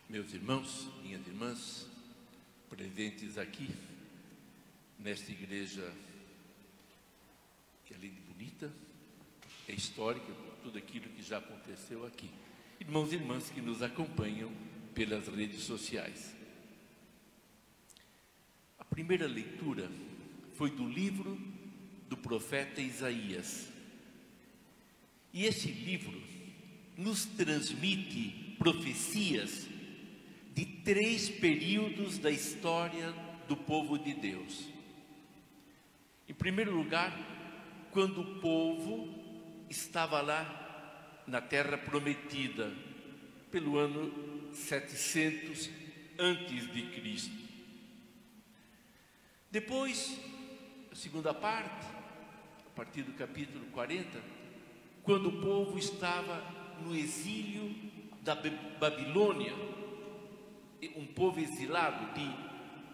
Meus irmãos, minhas irmãs, presentes aqui, nesta igreja que além de bonita, é histórica por tudo aquilo que já aconteceu aqui. Irmãos e irmãs que nos acompanham pelas redes sociais. A primeira leitura foi do livro do profeta Isaías. E esse livro nos transmite profecias de 3 períodos da história do povo de Deus. Em primeiro lugar, quando o povo estava lá na terra prometida, pelo ano 700 antes de Cristo. Depois, a segunda parte, a partir do capítulo 40, quando o povo estava no exílio da Babilônia, um povo exilado de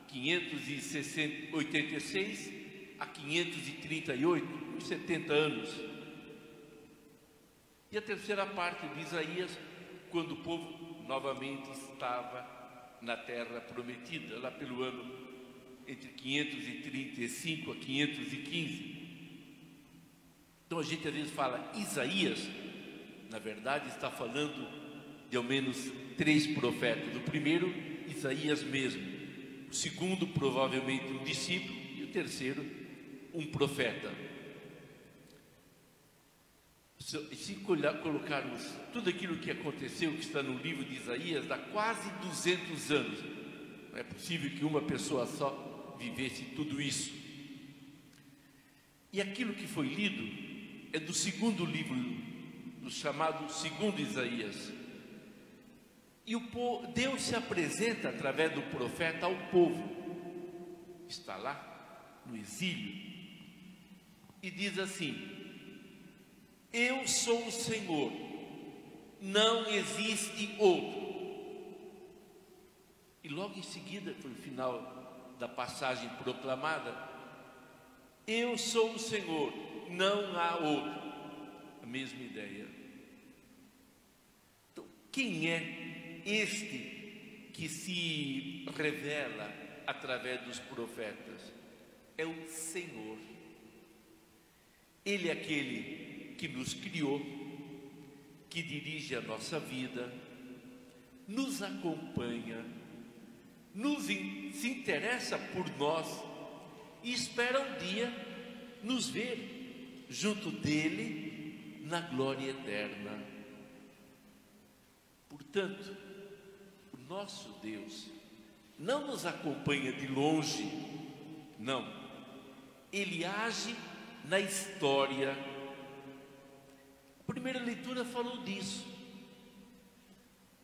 586 a 538, uns 70 anos. E a terceira parte de Isaías, quando o povo novamente estava na terra prometida, lá pelo ano entre 535 a 515. Então a gente às vezes fala Isaías, na verdade está falando de ao menos 3 profetas. O primeiro, Isaías mesmo. O segundo, provavelmente um discípulo. E o terceiro, um profeta. Se colocarmos tudo aquilo que aconteceu, que está no livro de Isaías, dá quase 200 anos. Não é possível que uma pessoa só vivesse tudo isso. E aquilo que foi lido é do segundo livro, do chamado segundo Isaías. E Deus se apresenta através do profeta ao povo. Está lá no exílio e diz assim: eu sou o Senhor, não existe outro. E logo em seguida, foi o final da passagem proclamada: eu sou o Senhor, não há outro. A mesma ideia. Então, quem é este que se revela através dos profetas? É o Senhor. Ele é aquele que nos criou, que dirige a nossa vida, nos acompanha, se interessa por nós e espera um dia nos ver junto dele na glória eterna. Portanto, o nosso Deus não nos acompanha de longe, não. Ele age na história. A primeira leitura falou disso.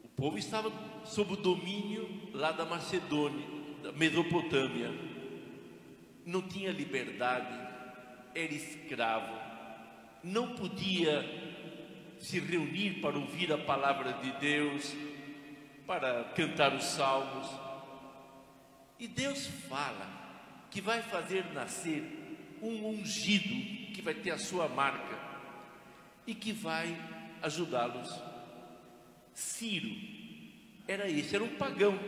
O povo estava sob o domínio lá da Macedônia, da Mesopotâmia. Não tinha liberdade, era escravo, não podia se reunir para ouvir a palavra de Deus, para cantar os salmos. E Deus fala que vai fazer nascer um ungido que vai ter a sua marca e que vai ajudá-los. Ciro era um pagão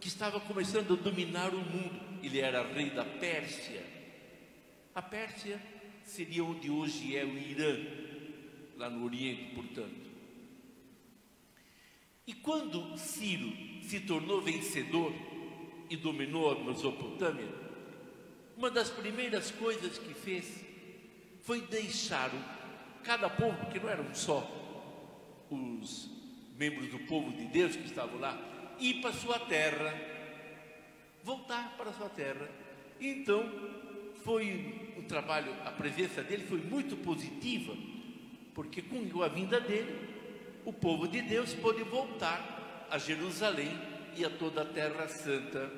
que estava começando a dominar o mundo. Ele era rei da Pérsia. A Pérsia seria onde hoje é o Irã, lá no Oriente, portanto. E quando Ciro se tornou vencedor e dominou a Mesopotâmia, uma das primeiras coisas que fez foi deixar cada povo, porque não eram só os membros do povo de Deus que estavam lá, ir para a sua terra, voltar para a sua terra. E então foi um trabalho, a presença dele foi muito positiva, porque com a vinda dele, o povo de Deus pôde voltar a Jerusalém e a toda a Terra Santa.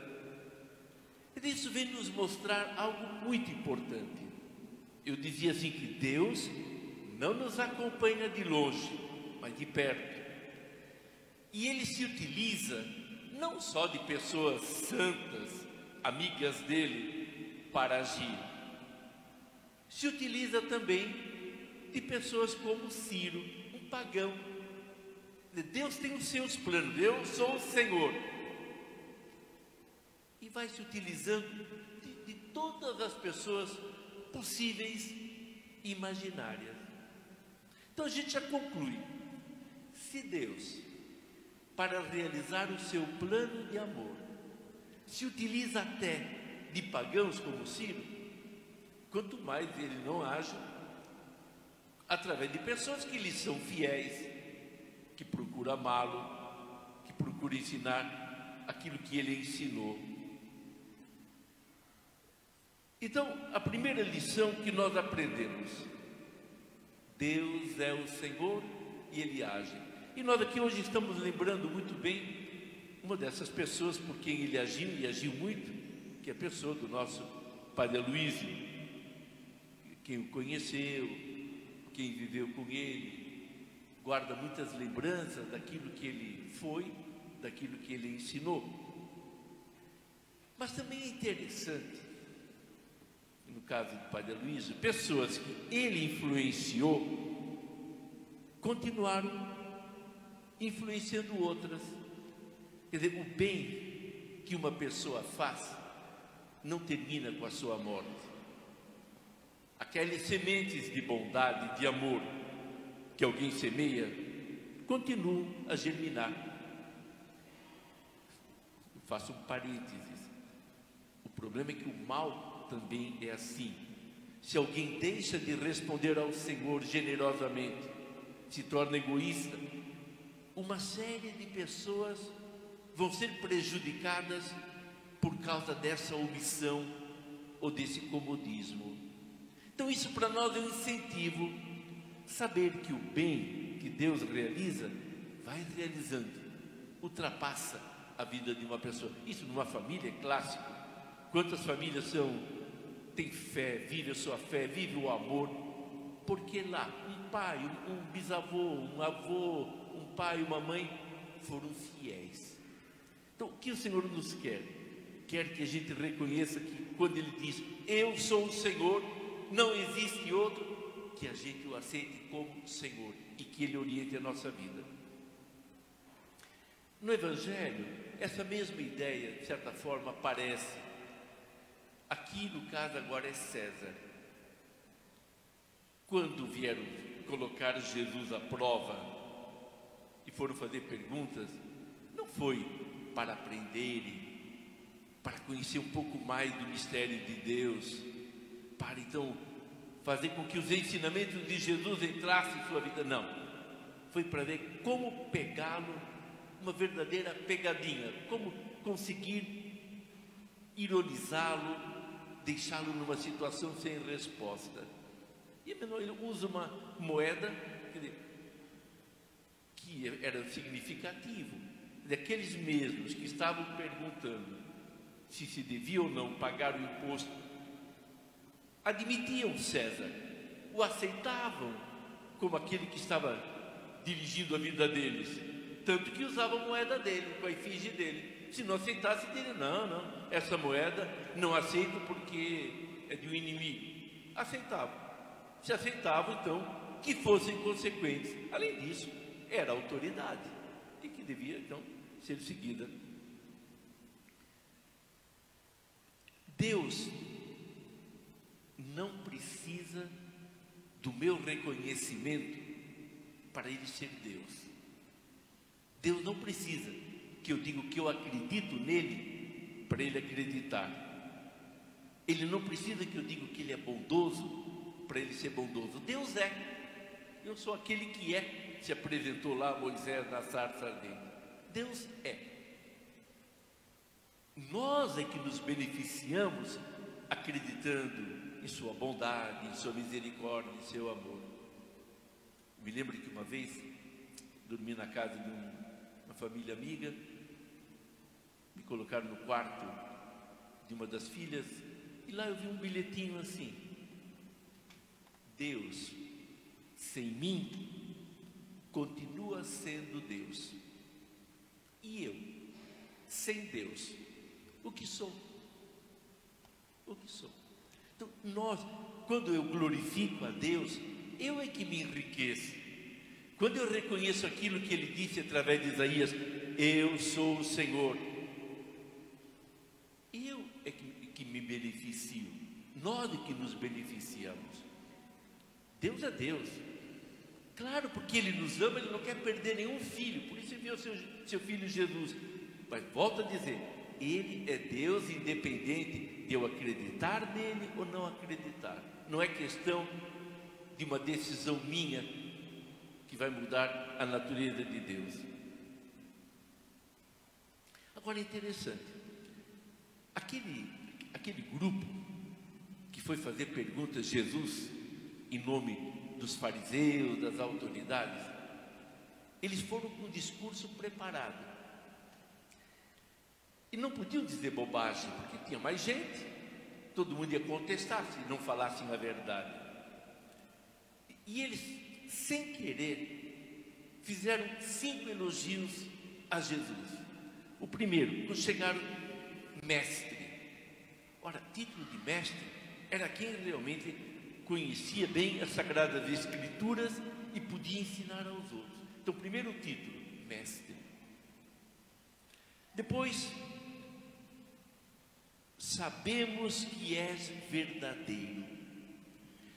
E isso vem nos mostrar algo muito importante. Eu dizia assim que Deus não nos acompanha de longe, mas de perto. E Ele se utiliza não só de pessoas santas, amigas dele, para agir. Se utiliza também de pessoas como Ciro, um pagão, Deus tem os seus planos, eu sou o Senhor. E vai se utilizando de todas as pessoas possíveis e imaginárias. Então a gente já conclui: se Deus, para realizar o seu plano de amor, se utiliza até de pagãos como Ciro, quanto mais ele não age através de pessoas que lhe são fiéis, que procuram amá-lo, que procuram ensinar aquilo que ele ensinou. Então, a primeira lição que nós aprendemos: Deus é o Senhor e Ele age. E nós aqui hoje estamos lembrando muito bem uma dessas pessoas por quem Ele agiu, e agiu muito, que é a pessoa do nosso Padre Aloísio, quem o conheceu, quem viveu com ele, guarda muitas lembranças daquilo que ele foi, daquilo que ele ensinou. Mas também é interessante, no caso do Padre Aloísio, pessoas que ele influenciou continuaram influenciando outras. Quer dizer, o bem que uma pessoa faz não termina com a sua morte. Aquelas sementes de bondade, de amor que alguém semeia, continuam a germinar. Eu faço um parênteses: o problema é que o mal também é assim. Se alguém deixa de responder ao Senhor generosamente, se torna egoísta, uma série de pessoas vão ser prejudicadas por causa dessa omissão ou desse comodismo. Então isso para nós é um incentivo, saber que o bem que Deus realiza, vai realizando, ultrapassa a vida de uma pessoa. Isso numa família é clássico. Quantas famílias têm fé, vivem a sua fé, vivem o amor, porque lá um pai, um bisavô, um avô, um pai, uma mãe foram fiéis. Então o que o Senhor nos quer? Quer que a gente reconheça que quando Ele diz eu sou o Senhor, não existe outro, que a gente o aceite como Senhor e que Ele oriente a nossa vida. No Evangelho, essa mesma ideia, de certa forma, aparece. Aqui no caso agora é César. Quando vieram colocar Jesus à prova e foram fazer perguntas, não foi para aprenderem, para conhecer um pouco mais do mistério de Deus, para então fazer com que os ensinamentos de Jesus entrassem em sua vida, não. Foi para ver como pegá-lo, uma verdadeira pegadinha, como conseguir ironizá-lo, deixá-lo numa situação sem resposta. E ele usa uma moeda, quer dizer, que era significativo, daqueles mesmos que estavam perguntando se devia ou não pagar o imposto, admitiam César, o aceitavam como aquele que estava dirigindo a vida deles, tanto que usavam a moeda dele, com a efígie dele. Se não aceitasse dele, não, essa moeda não aceito porque é de um inimigo. Aceitavam. Se aceitavam, então, que fossem consequentes. Além disso, era autoridade e que devia, então, ser seguida. Deus não precisa do meu reconhecimento para Ele ser Deus. Deus não precisa que eu diga que eu acredito nele para Ele acreditar. Ele não precisa que eu diga que Ele é bondoso para Ele ser bondoso. Deus é. Eu sou aquele que é. Se apresentou lá a Moisés na sarça ardente. Deus é. Nós é que nos beneficiamos acreditando em sua bondade, em sua misericórdia, em seu amor. Me lembro que uma vez dormi na casa de uma família amiga, me colocaram no quarto de uma das filhas e lá eu vi um bilhetinho assim: Deus sem mim continua sendo Deus, e eu sem Deus, o que sou? O que sou? Então quando eu glorifico a Deus, eu é que me enriqueço. quando eu reconheço aquilo que ele disse através de Isaías, eu sou o Senhor, eu é que me beneficio, nós é que nos beneficiamos. Deus é Deus, claro, porque Ele nos ama, Ele não quer perder nenhum filho, por isso enviou seu Filho Jesus. Mas volto a dizer, Ele é Deus independente de eu acreditar nele ou não acreditar. Não é questão de uma decisão minha que vai mudar a natureza de Deus. Agora é interessante, aquele grupo que foi fazer perguntas a Jesus em nome dos fariseus, das autoridades, eles foram com um discurso preparado e não podiam dizer bobagem, porque tinha mais gente, todo mundo ia contestar se não falassem a verdade. E eles, sem querer, fizeram 5 elogios a Jesus. O primeiro, quando chegaram, mestre. Ora, título de mestre era quem realmente conhecia bem as Sagradas Escrituras e podia ensinar aos outros. Então, primeiro título, mestre. Depois, sabemos que és verdadeiro.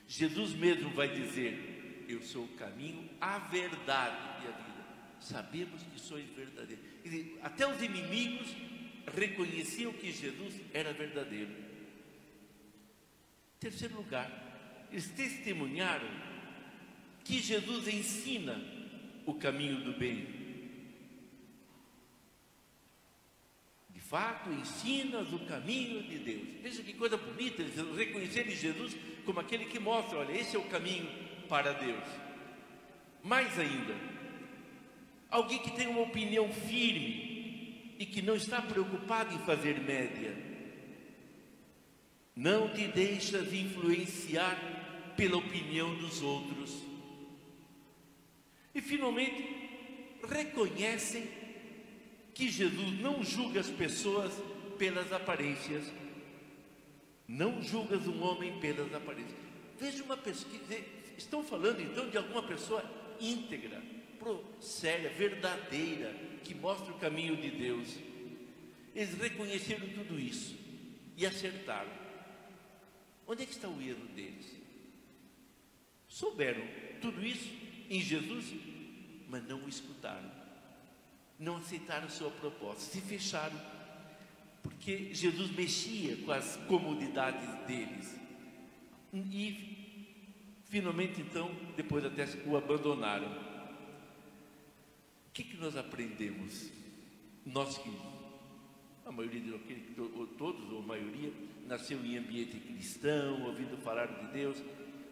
Jesus mesmo vai dizer, eu sou o caminho, a verdade e a vida. Sabemos que sois verdadeiro. Quer dizer, até os inimigos reconheciam que Jesus era verdadeiro. Em terceiro lugar, eles testemunharam que Jesus ensina o caminho do bem. De fato, ensina-nos o caminho de Deus. Veja que coisa bonita, eles reconhecerem Jesus como aquele que mostra, olha, esse é o caminho para Deus. Mais ainda, alguém que tem uma opinião firme e que não está preocupado em fazer média. Não te deixas influenciar pela opinião dos outros. E finalmente, reconhecem que Jesus não julga as pessoas pelas aparências. Não julgas um homem pelas aparências. Veja uma pesquisa, estão falando então de alguma pessoa íntegra, séria, verdadeira, que mostra o caminho de Deus. Eles reconheceram tudo isso e acertaram. Onde é que está o erro deles? Souberam tudo isso em Jesus, mas não o escutaram, não aceitaram sua proposta, se fecharam, porque Jesus mexia com as comodidades deles e finalmente então, depois até o abandonaram. O que nós aprendemos? Nós que a maioria de todos ou a maioria nasceu em ambiente cristão, ouvindo falar de Deus.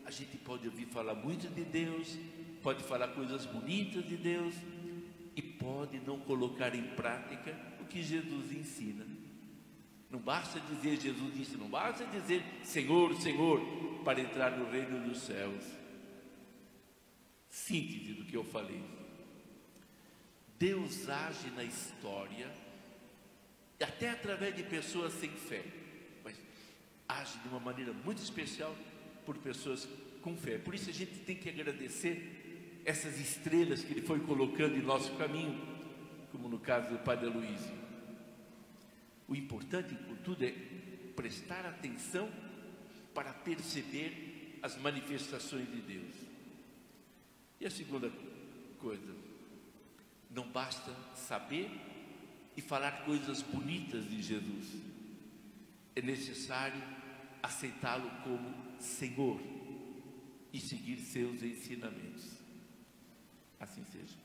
A gente pode ouvir falar muito de Deus, pode falar coisas bonitas de Deus e pode não colocar em prática o que Jesus ensina. Não basta dizer, Jesus disse, não basta dizer Senhor, Senhor, para entrar no reino dos céus. Síntese do que eu falei. Deus age na história, até através de pessoas sem fé, mas age de uma maneira muito especial por pessoas com fé. Por isso a gente tem que agradecer essas estrelas que Ele foi colocando em nosso caminho, como no caso do Padre Aloísio. O importante, contudo, é prestar atenção para perceber as manifestações de Deus. E a segunda coisa, não basta saber e falar coisas bonitas de Jesus, é necessário aceitá-lo como Senhor e seguir seus ensinamentos. Assim seja.